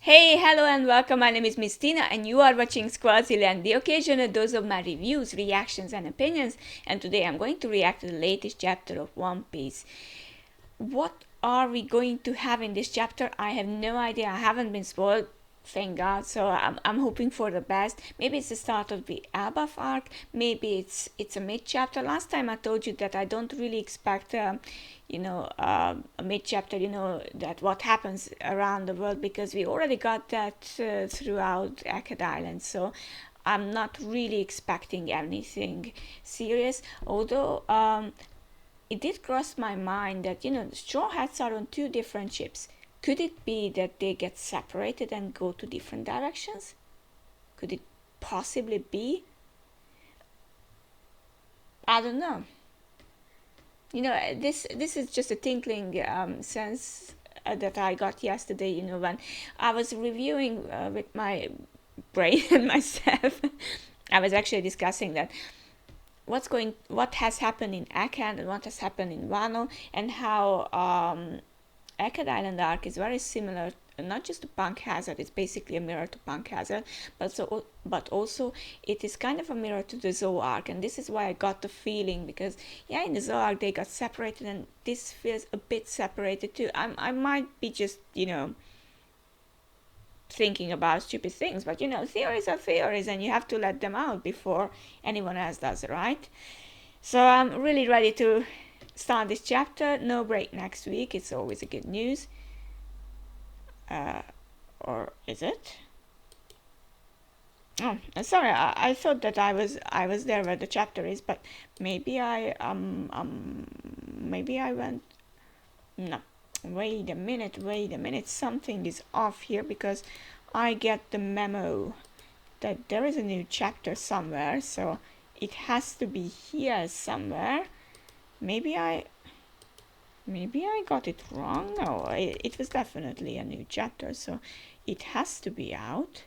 Hey, hello and welcome. My name is Miss Tina and you are watching Squaziland, the occasional dose of my reviews, reactions and opinions. And today I'm going to react to the latest chapter of One Piece. What are we going to have in this chapter? I have no idea. I haven't been spoiled, thank God. So I'm hoping for the best. Maybe it's the start of the Elbaf arc. Maybe it's a mid chapter. Last time I told you that I don't really expect a mid chapter. That what happens around the world, because we already got that throughout Akkad Island. So I'm not really expecting anything serious. Although it did cross my mind that the Straw Hats are on two different ships. Could it be that they get separated and go to different directions? Could it possibly be? I don't know. This is just a tinkling sense that I got yesterday. When I was reviewing with my brain and myself, I was actually discussing that what has happened in Akkad and what has happened in Wano, and how Akkad Island arc is very similar, not just to Punk Hazard. It's basically a mirror to Punk Hazard, but also it is kind of a mirror to the Zou arc, and this is why I got the feeling, because in the Zou arc they got separated, and this feels a bit separated too. I might be just thinking about stupid things, but theories are theories, and you have to let them out before anyone else does, right? So I'm really ready to start this chapter. No break next week. It's always a good news. Or is it? Oh, sorry. I thought that I was there where the chapter is, but maybe maybe I went. No. Wait a minute. Something is off here, because I get the memo that there is a new chapter somewhere, so it has to be here somewhere. Maybe I got it wrong. No, it was definitely a new chapter, so it has to be out.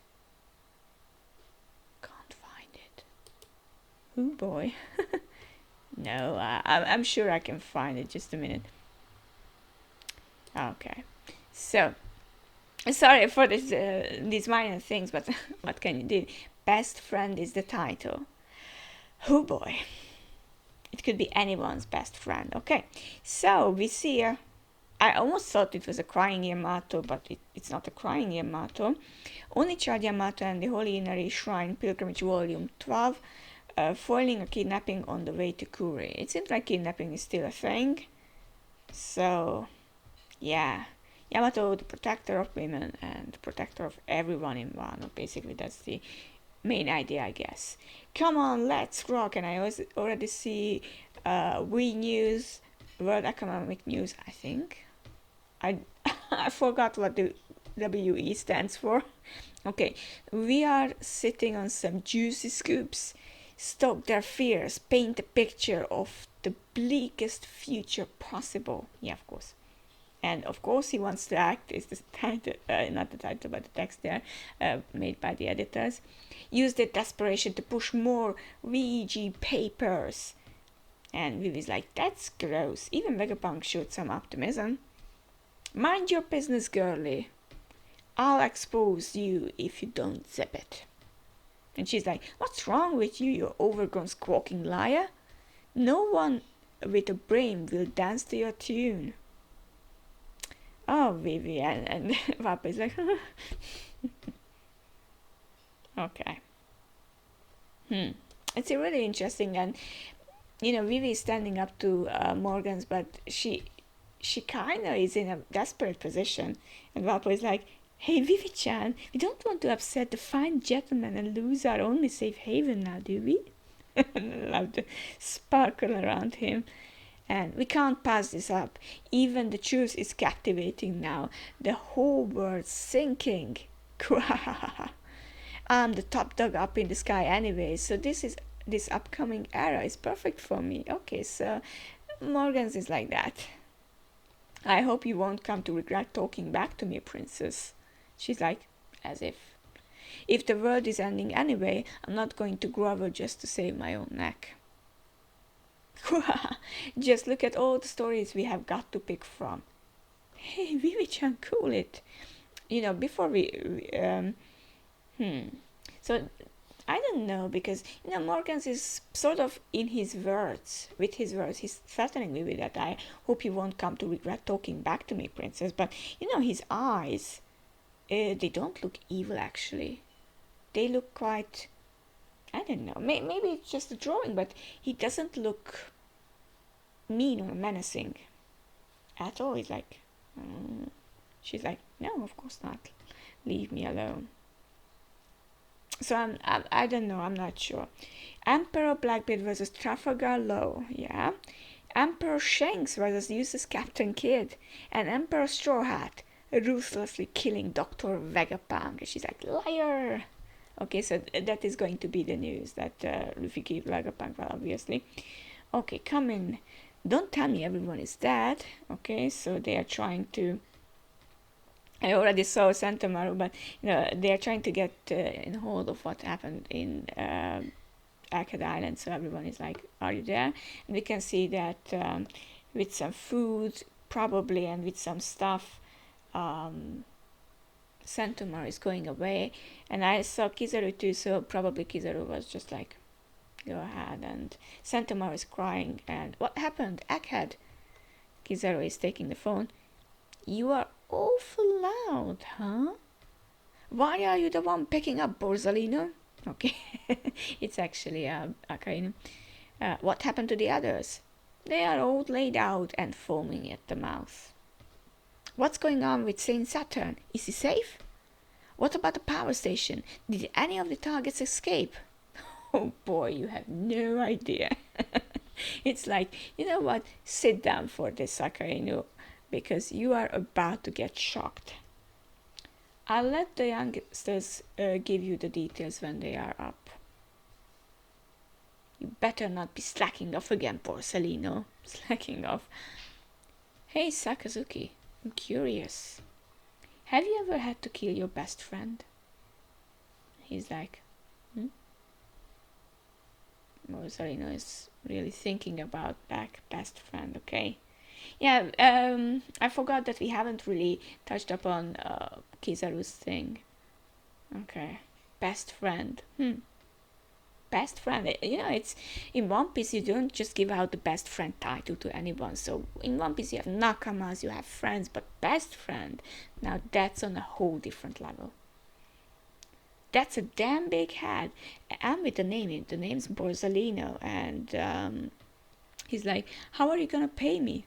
Can't find it. Oh boy. No, I'm sure I can find it. Just a minute. Okay. So, sorry for these minor things, but what can you do? Best friend is the title. Oh boy. It could be anyone's best friend. Okay, so we see here. I almost thought it was a crying Yamato, but it's not a crying Yamato. Onichard Yamato and the Holy Inari Shrine Pilgrimage Volume 12, foiling a kidnapping on the way to Kure. It seems like kidnapping is still a thing. So, yeah. Yamato, the protector of women and the protector of everyone in Wano. Basically, that's the main idea, I guess. Come on, let's rock. And I already see WE News, World Economic News, I think. I forgot what the WE stands for. Okay, we are sitting on some juicy scoops. Stoke their fears, paint a picture of the bleakest future possible. Yeah, of course. And of course, he wants to act is the title, not the title, but the text there, made by the editors. Use their desperation to push more VG papers. And Vivi's like, that's gross. Even Vegapunk showed some optimism. Mind your business, girlie. I'll expose you if you don't zip it. And she's like, what's wrong with you, you overgrown squawking liar? No one with a brain will dance to your tune. Oh, Vivi, and Papa is like, okay. It's really interesting, and Vivi is standing up to Morgans, but she kind of is in a desperate position, and Papa is like, hey, Vivi-chan, we don't want to upset the fine gentleman and lose our only safe haven now, do we? And I love to sparkle around him. And we can't pass this up. Even the truth is captivating now. The whole world's sinking. I'm the top dog up in the sky anyway, so this upcoming era is perfect for me. Okay, so Morgans is like that. I hope you won't come to regret talking back to me, princess. She's like, as if. If the world is ending anyway, I'm not going to grovel just to save my own neck. Just look at all the stories we have got to pick from. Hey, Vivi-chan, cool it. before hmm. So I don't know, because Morgans is sort of in his words, with his words. He's threatening me with that. I hope you won't come to regret talking back to me, princess. But his eyes, they don't look evil actually. They look quite. I don't know. Maybe it's just a drawing, but he doesn't look mean or menacing at all. He's like, she's like, no, of course not. Leave me alone. So I don't know. I'm not sure. Emperor Blackbeard versus Trafalgar Law. Yeah. Emperor Shanks versus useless Captain Kidd, and Emperor Straw Hat ruthlessly killing Dr. Vegapunk. And she's like, liar! Okay, so that is going to be the news, that Luffy killed Vegapunk, well, obviously. Okay, come in. Don't tell me everyone is dead. Okay, so they are trying to... I already saw Santamaru, but they are trying to get in hold of what happened in Egghead Island, so everyone is like, are you there? And we can see that with some food probably, and with some stuff, Sentomaru is going away. And I saw Kizaru too, so probably Kizaru was just like, go ahead. And Sentomaru is crying, and what happened? Egghead. Kizaru is taking the phone. You are awful loud, huh? Why are you the one picking up, Borsalino? Okay, it's actually Akainu. What happened to the others? They are all laid out and foaming at the mouth. What's going on with Saint Saturn? Is he safe? What about the power station? Did any of the targets escape? Oh boy, you have no idea. It's like, you know what? Sit down for this, Akainu, because you are about to get shocked. I'll let the youngsters give you the details when they are up. You better not be slacking off again, Borsalino. Slacking off. Hey, Sakazuki, I'm curious. Have you ever had to kill your best friend? He's like, Borsalino is really thinking about best friend, okay? Yeah, I forgot that we haven't really touched upon Kizaru's thing. Okay, best friend. Best friend. It's in One Piece. You don't just give out the best friend title to anyone. So in One Piece you have nakamas, you have friends, but best friend, now that's on a whole different level. That's a damn big head. And with the name, the name's Borsalino, and he's like, how are you gonna pay me?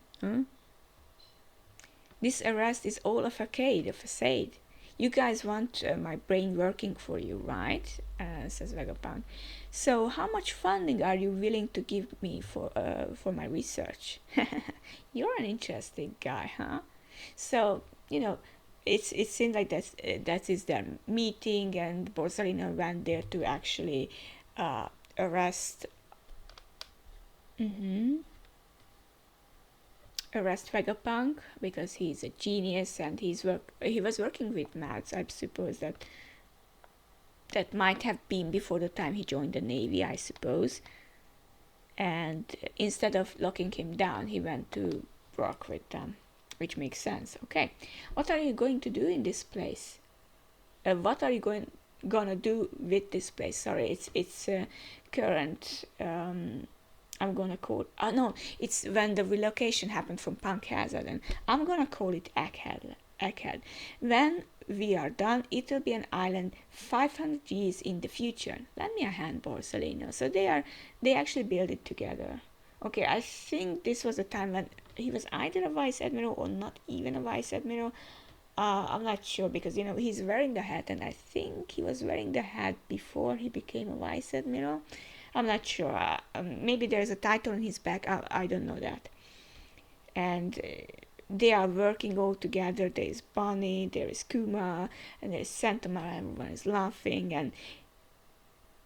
This arrest is all a facade. You guys want my brain working for you, right? Says Vegapunk. So how much funding are you willing to give me for my research? You're an interesting guy, huh? So, it seems like that is their meeting, and Borsalino went there to actually arrest Vegapunk, because he's a genius, and he was working with Mads. I suppose that might have been before the time he joined the Navy, I suppose. And instead of locking him down, he went to work with them, which makes sense. Okay, what are you going to do in this place? What are you gonna do with this place? Sorry, it's current. I'm gonna call. No, it's when the relocation happened from Punk Hazard, and I'm gonna call it Egghead. When we are done, it'll be an island 500 years in the future. Lend me a hand, Borsalino. So they actually build it together. Okay, I think this was a time when he was either a vice admiral or not even a vice admiral. I'm not sure, because he's wearing the hat, and I think he was wearing the hat before he became a vice admiral. I'm not sure. Maybe there's a title on his back. I don't know that. And they are working all together. There is Bonnie, there is Kuma, and there is Sentomaru. Everyone is laughing. And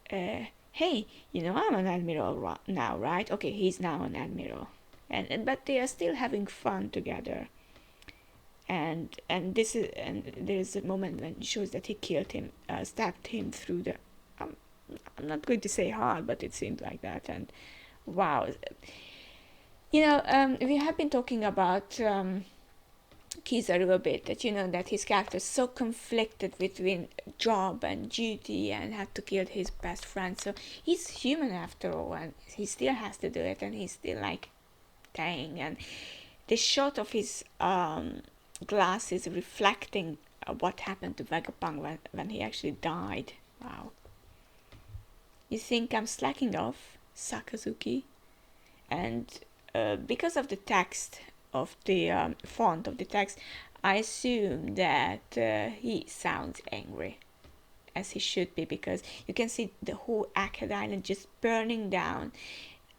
hey, I'm an admiral now, right? Okay, he's now an admiral. But they are still having fun together. And there is a moment when it shows that he killed him, stabbed him through the. I'm not going to say hard, but it seemed like that. And wow, we have been talking about Kizaru a bit, that that his character is so conflicted between job and duty and had to kill his best friend. So he's human after all, and he still has to do it, and he's still like dying. And the shot of his glasses reflecting what happened to Vegapunk when he actually died. Wow. You think I'm slacking off, Sakazuki? And because of the text of the font of the text, I assume that he sounds angry, as he should be, because you can see the whole Akkad Island just burning down.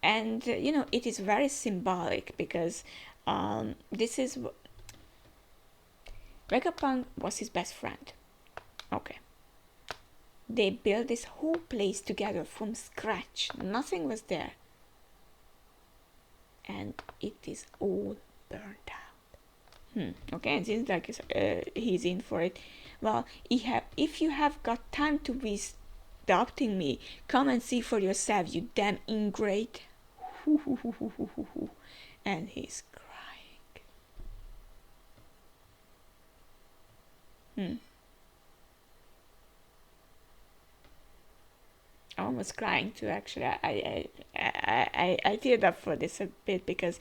And it is very symbolic, because this is Vegapunk was his best friend. Okay. They built this whole place together from scratch. Nothing was there. And it is all burned out. Okay, it seems like he's in for it. Well, if you have got time to be adopting me, come and see for yourself, you damn ingrate. And he's crying. I almost crying too, actually. I teared up for this a bit, because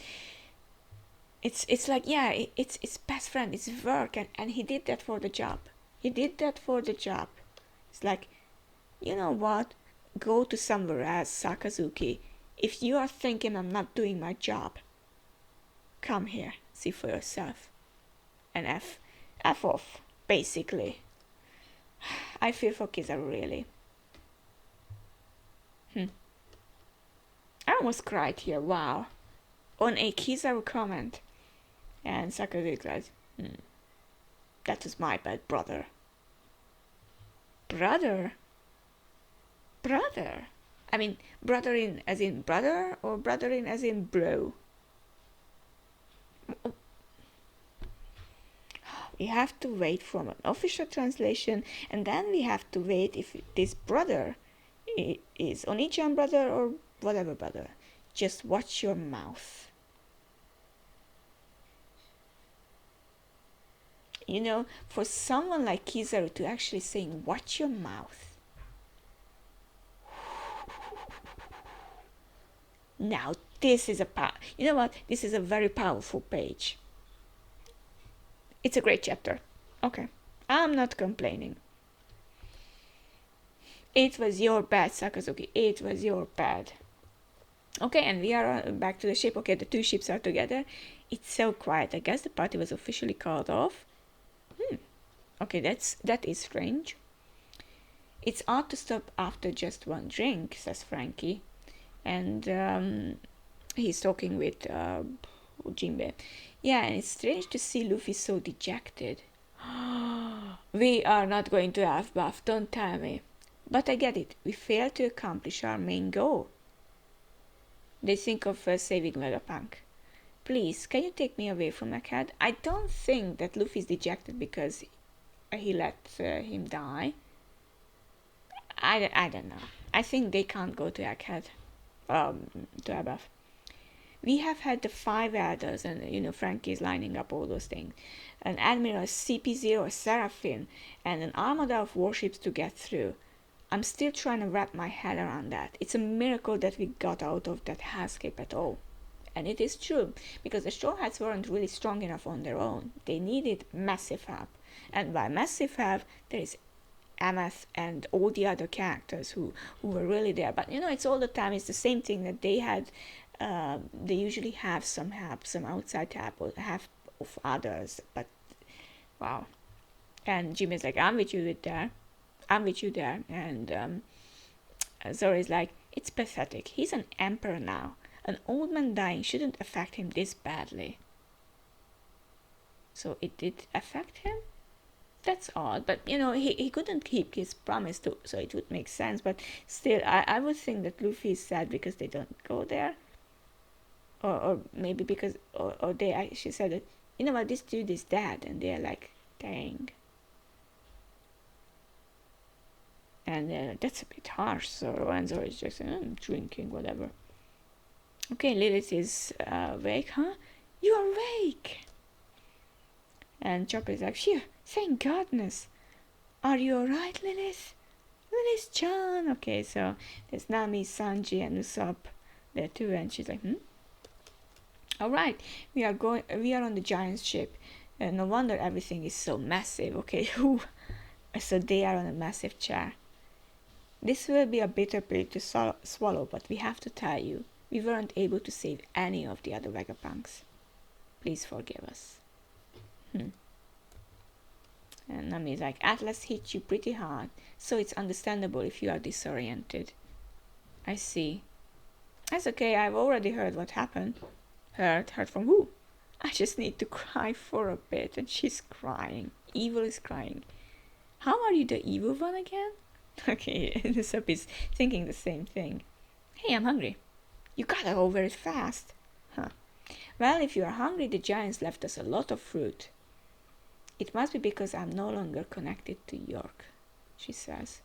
it's like, yeah, it's best friend, it's work, and he did that for the job. It's like, you know what? Go to somewhere else, Sakazuki. If you are thinking I'm not doing my job, come here, see for yourself. And F off, basically. I feel for Kizaru, really. I almost cried here, wow. On a Kizaru comment. And Sakazuki says, that was my bad, brother. Brother? I mean, brother in as in brother, or brother in as in bro? We have to wait for an official translation, and then we have to wait if this brother is Onichan brother or whatever brother. Just watch your mouth. For someone like Kizaru to actually saying, watch your mouth. Now, this is you know what? This is a very powerful page. It's a great chapter. Okay. I'm not complaining. It was your bad, Sakazuki. It was your bad. Okay, and we are back to the ship. Okay, the two ships are together. It's so quiet. I guess the party was officially called off. Okay, that is strange. It's odd to stop after just one drink, says Frankie. And he's talking with Jinbe. Yeah, and it's strange to see Luffy so dejected. We are not going to have buff, don't tell me. But I get it. We failed to accomplish our main goal. They think of saving Vegapunk. Please, can you take me away from Akkad? I don't think that Luffy's dejected because he let him die. I don't know. I think they can't go to Akkad, to Abath. We have had the 5 elders, and Frankie is lining up all those things. An admiral, CP0, a Seraphim, and an armada of warships to get through. I'm still trying to wrap my head around that. It's a miracle that we got out of that hellscape at all. And it is true, because the Straw Hats weren't really strong enough on their own. They needed massive help. And by massive help, there is Amath and all the other characters who were really there. But it's all the time, it's the same thing that they had. They usually have some help, some outside help, or help of others. But wow. And Jimmy is like, I'm with you there. And Zoro's like, it's pathetic. He's an emperor now. An old man dying shouldn't affect him this badly. So it did affect him? That's odd, but he couldn't keep his promise to, so it would make sense. But still, I would think that Luffy is sad because they don't go there, or maybe because or they actually said that what, this dude is dead, and they're like, dang. And that's a bit harsh. So Zoro is just drinking, whatever. Okay, Lilith is awake, huh? You're awake. And Chopper is like, phew, thank goodness. Are you alright, Lilith? Lilith-chan. Okay, so there's Nami, Sanji, and Usopp there too, and she's like, alright, we are on the giant ship. No wonder everything is so massive. Okay, so they are on a massive chair. This will be a bitter pill to swallow, but we have to tell you, we weren't able to save any of the other Vegapunks. Please forgive us. And Nami's like, Atlas hit you pretty hard, so it's understandable if you are disoriented. I see. That's okay, I've already heard what happened. Heard from who? I just need to cry for a bit. And she's crying. Evil is crying. How are you the evil one again? Okay, Usopp is thinking the same thing. Hey, I'm hungry. You gotta go very fast. Huh. Well, if you are hungry, the giants left us a lot of fruit. It must be because I'm no longer connected to York, she says.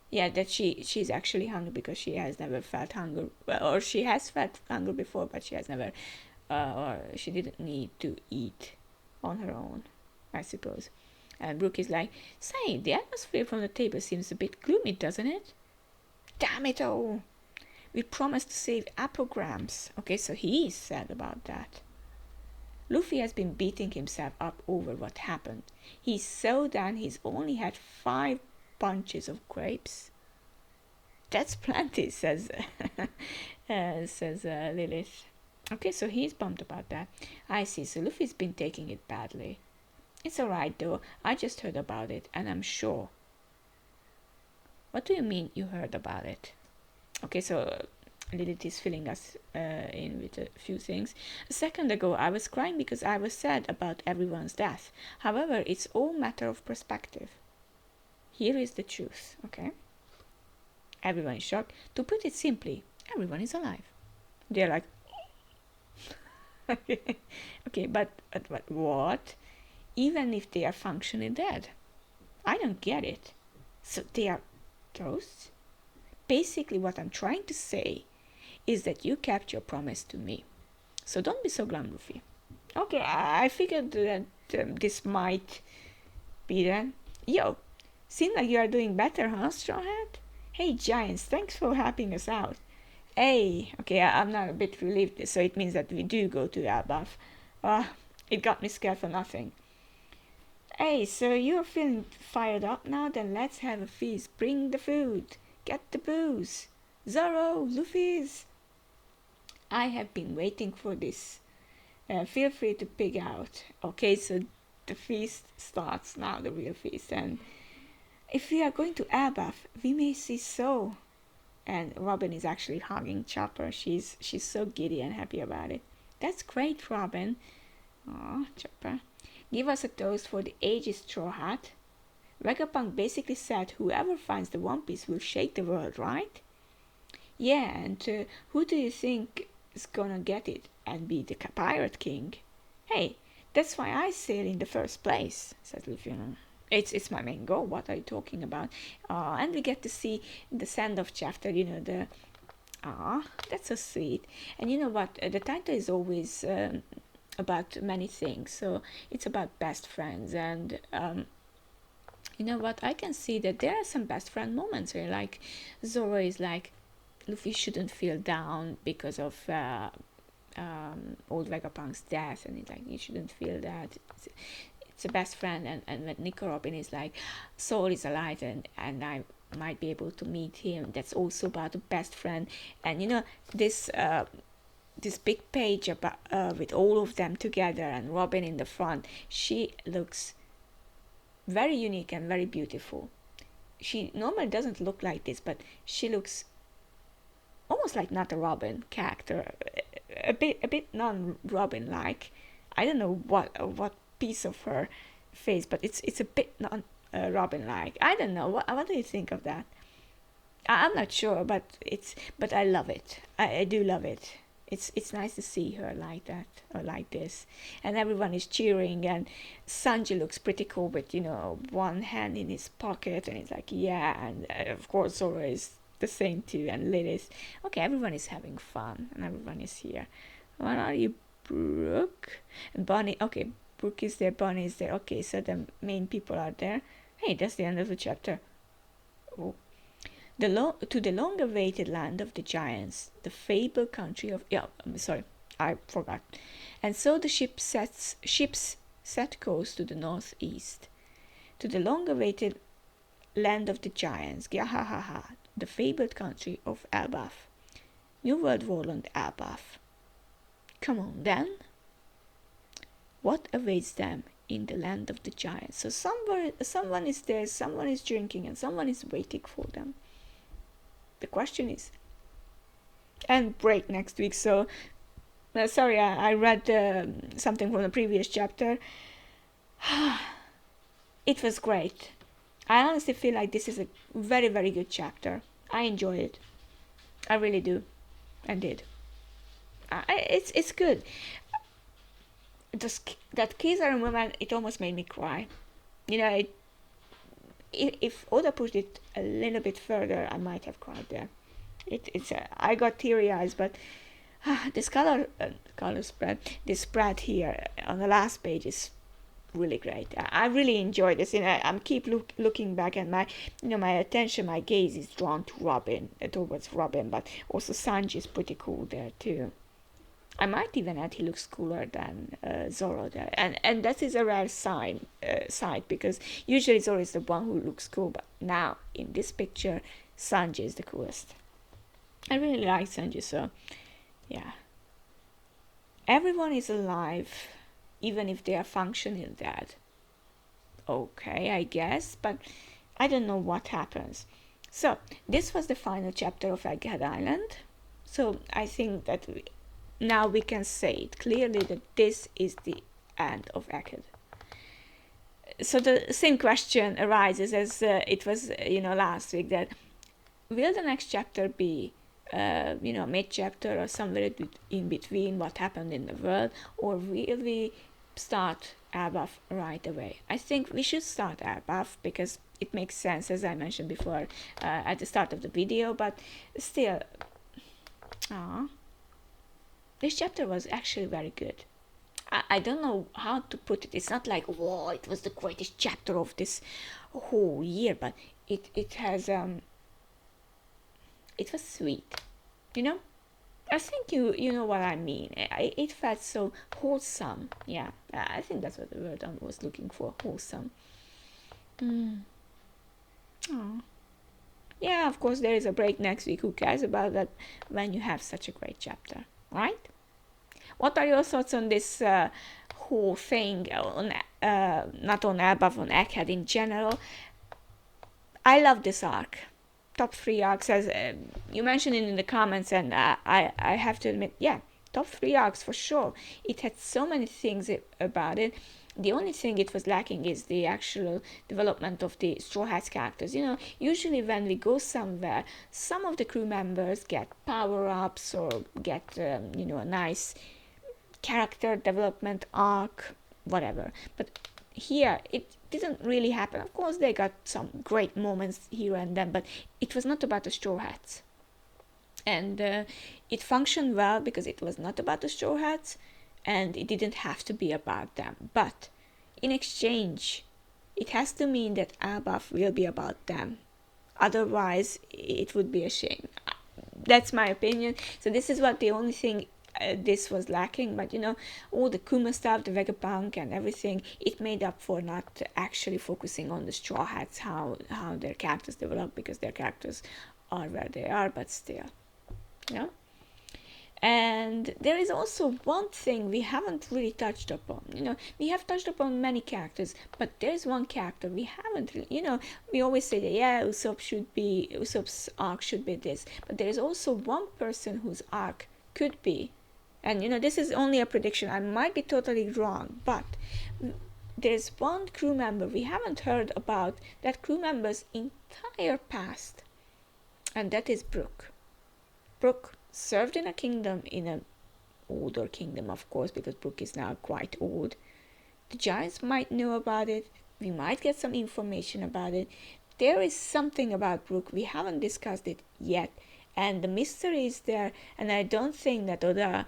Yeah, that she's actually hungry because she has never felt hunger. Well, or she has felt hunger before, but she has never, or she didn't need to eat on her own, I suppose. And Brook is like, say, the atmosphere from the table seems a bit gloomy, doesn't it? Damn it all! We promised to save Apograms. Okay, so he's sad about that. Luffy has been beating himself up over what happened. He's so done he's only had 5 bunches of grapes. That's plenty, says Lilith. Okay, so he's bummed about that. I see, so Luffy's been taking it badly. It's alright though, I just heard about it, and I'm sure. What do you mean you heard about it? Okay, so Lilith is filling us in with a few things. A second ago, I was crying because I was sad about everyone's death. However, it's all matter of perspective. Here is the truth, okay? Everyone is shocked. To put it simply, everyone is alive. They're like, okay, but what? Even if they are functionally dead. I don't get it. So they are ghosts? Basically, what I'm trying to say is that you kept your promise to me. So don't be so glum, Luffy. Okay, I figured that this might be then. Yo, seems like you are doing better, huh, Straw Hat? Hey, Giants, thanks for helping us out. Hey, okay, I'm now a bit relieved, so it means that we do go to Elbaf. It got me scared for nothing. Hey, so you're feeling fired up now? Then let's have a feast. Bring the food. Get the booze. Zoro, Luffy's. I have been waiting for this. Feel free to pig out. Okay, so the feast starts now, the real feast. And if we are going to Elbaf, we may see so. And Robin is actually hugging Chopper. She's so giddy and happy about it. That's great, Robin. Aw, Chopper. Give us a toast for the ages, Straw Hat. Vegapunk basically said whoever finds the One Piece will shake the world, right? Yeah, and who do you think is gonna get it and be the Pirate King? Hey, that's why I sail in the first place, said Luffy. It's my main goal. What are you talking about? And we get to see the send-off chapter, that's so sweet. And you know what? The title is always about many things. So it's about best friends. And you know what? I can see that there are some best friend moments where, like, Zoro is like, Luffy shouldn't feel down because of old Vegapunk's death. And he's like, you shouldn't feel that. It's a best friend. And when Nico Robin is like, Soul is alive and I might be able to meet him. That's also about a best friend. And you know, this big page about with all of them together and Robin in the front, she looks very unique and very beautiful. She normally doesn't look like this, but she looks almost like not a Robin character, a bit non-Robin like. I don't know what piece of her face, but it's a bit non-Robin like. I don't know. What do you think of that? I'm not sure, but I love it. I do love it. It's nice to see her like that or like this, and everyone is cheering. And Sanji looks pretty cool with one hand in his pocket, and he's like yeah. And of course Zoro is the same too, and Lilith. Okay, everyone is having fun, and everyone is here. What are you, Brook? And Bonnie. Okay, Brooke is there, Bonnie is there. Okay, so the main people are there. Hey, that's the end of the chapter. Oh. To the long-awaited land of the giants, the fabled country of... Yeah, I'm sorry, I forgot. And so the ships set course to the northeast. To the long-awaited land of the giants, Gyahaha, the fabled country of Elbaf. New World Warland Elbaf. Come on, then. What awaits them in the land of the giants? So someone is there, someone is drinking, and someone is waiting for them. The question is, and break next week. So, sorry, I read something from the previous chapter. It was great. I honestly feel like this is a very, very good chapter. I enjoy it. I really do. I did. It's good. That Kizaru moment, it almost made me cry. You know, if Oda pushed it a little bit further, I might have cried there. I got teary eyes, but this color spread, this spread here on the last page is really great. I really enjoy this. I'm keep looking back, and my attention, my gaze is drawn to towards Robin, but also Sanji is pretty cool there too. I might even add he looks cooler than Zoro there, and that is a rare side because usually Zoro is the one who looks cool, but now in this picture Sanji is the coolest. I really like Sanji, so yeah. Everyone is alive, even if they are functionally dead. Okay, I guess, but I don't know what happens. So this was the final chapter of Egghead Island. So I think that now we can say it clearly that this is the end of Egghead. So the same question arises as it was, last week, that will the next chapter be, mid-chapter or somewhere in between what happened in the world, or will we start Elbaf right away? I think we should start Elbaf because it makes sense, as I mentioned before at the start of the video, but still, this chapter was actually very good. I don't know how to put it. It's not like, whoa, it was the greatest chapter of this whole year, but it has it was sweet, I think you know what I mean. It felt so wholesome. Yeah, I think that's what the word I was looking for, wholesome. Yeah, of course there is a break next week. Who cares about that when you have such a great chapter, right? What are your thoughts on this whole thing, on not on Elbaf, on Egghead in general? I love this arc. Top 3 arcs, as you mentioned it in the comments, and I have to admit, yeah, top 3 arcs for sure. It had so many things about it. The only thing it was lacking is the actual development of the Straw Hats characters. Usually when we go somewhere, some of the crew members get power-ups or get, a nice character development arc, whatever. But here, it didn't really happen. Of course, they got some great moments here and then, but it was not about the Straw Hats. And it functioned well because it was not about the Straw Hats, and it didn't have to be about them. But in exchange, it has to mean that Elbaf will be about them. Otherwise, it would be a shame. That's my opinion. So this is what the only thing this was lacking, but all the Kuma stuff, the Vegapunk and everything, it made up for not actually focusing on the Straw Hats, how their characters develop, because their characters are where they are, but still, And there is also one thing we haven't really touched upon. We have touched upon many characters, but there is one character we haven't really, we always say that, yeah, Usopp's arc should be this, but there is also one person whose arc could be, and this is only a prediction, I might be totally wrong, but there's one crew member we haven't heard about, that crew member's entire past, and that is Brook. Brook served in a kingdom, in an older kingdom, of course, because Brook is now quite old. The giants might know about it, we might get some information about it. There is something about Brook, we haven't discussed it yet, and the mystery is there, and I don't think that Oda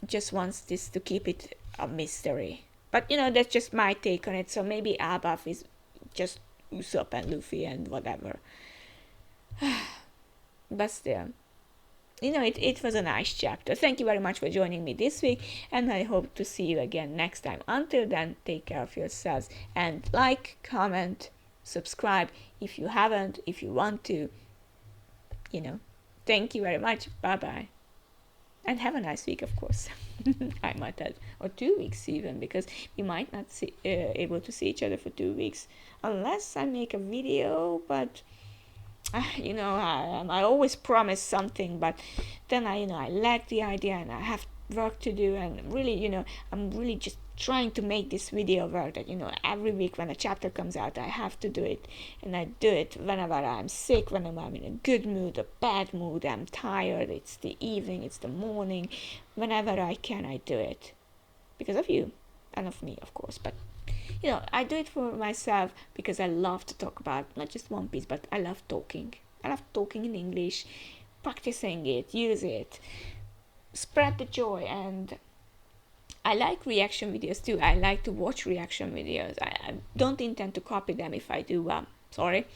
just wants this to keep it a mystery, But that's just my take on it. So maybe Albaf is just Usopp and Luffy and whatever. But still, it was a nice chapter. Thank you very much for joining me this week, and I hope to see you again next time. Until then, take care of yourselves and like, comment, subscribe if you haven't, if you want to. Thank you very much. Bye bye. And have a nice week, of course. I might add, or 2 weeks even, because we might not see able to see each other for 2 weeks unless I make a video. But I always promise something, but then I lack the idea and I have work to do, and really, I'm really just trying to make this video work, that every week when a chapter comes out I have to do it, and I do it whenever I'm sick, whenever I'm in a good mood, a bad mood, I'm tired, it's the evening, it's the morning, whenever I can I do it because of you and of me, of course. But I do it for myself because I love to talk about not just One Piece, but I love talking in English, practicing it, use it, spread the joy. And I like reaction videos too. I like to watch reaction videos. I don't intend to copy them. If I do, sorry,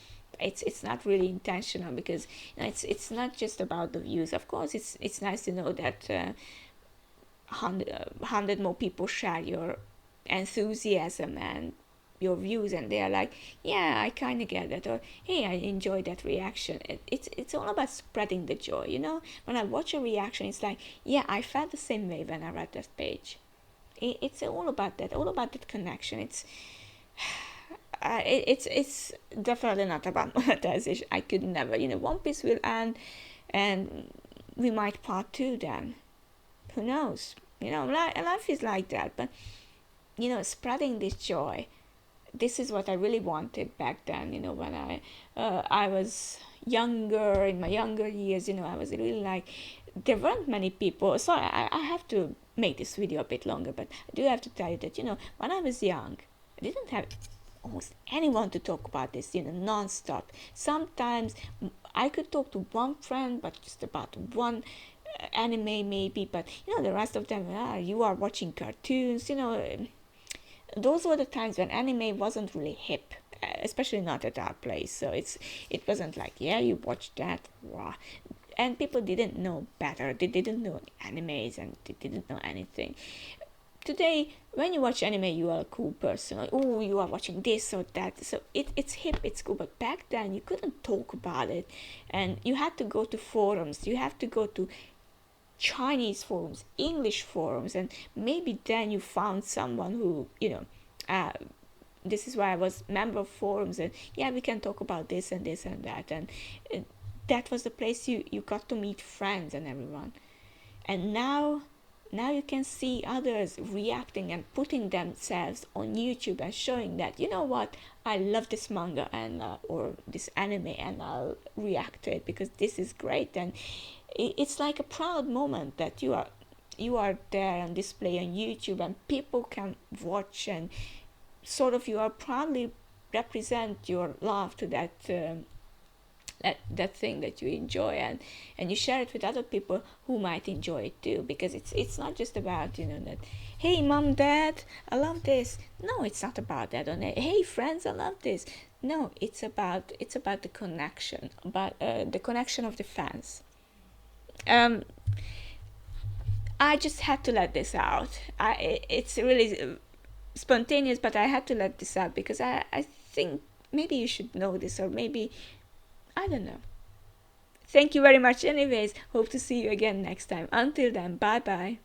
it's not really intentional, because it's not just about the views. Of course, it's nice to know that 100 more people share your enthusiasm and your views, and they are like, yeah, I kind of get that, or hey, I enjoy that reaction. It's all about spreading the joy. When I watch a reaction, it's like, yeah, I felt the same way when I read that page. It's all about that connection. It's definitely not about monetization. I could never. One Piece will end, and we might part 2 then. Who knows? Life is like that. But spreading this joy, this is what I really wanted back then. When I was younger, in my younger years, I was really like, there weren't many people. So I have to make this video a bit longer, but I do have to tell you that when I was young, I didn't have almost anyone to talk about this, non-stop. Sometimes I could talk to one friend, but just about one anime maybe, but the rest of them, you are watching cartoons. Those were the times when anime wasn't really hip, especially not at our place. So it wasn't like, yeah, you watched that, wow. And people didn't know better. They didn't know animes, and they didn't know anything. Today, when you watch anime, you are a cool person. Like, oh, you are watching this or that. So it's hip, it's cool. But back then, you couldn't talk about it, and you had to go to forums. You have to go to Chinese forums, English forums, and maybe then you found someone who, this is why I was member of forums, and yeah, we can talk about this and this and that, and that was the place you got to meet friends and everyone. And now you can see others reacting and putting themselves on YouTube and showing that, you know what, I love this manga and or this anime, and I'll react to it because this is great. And it's like a proud moment that you are there on display on YouTube, and people can watch, and sort of you are proudly represent your love to that that thing that you enjoy, and you share it with other people who might enjoy it too, because it's not just about that, hey mom, dad, I love this. No, it's not about that. Or hey friends, I love this. No, it's about the connection, about the connection of the fans. I just had to let this out. It's really spontaneous, but I had to let this out because I think maybe you should know this, or maybe, I don't know. Thank you very much anyways. Hope to see you again next time. Until then, bye bye.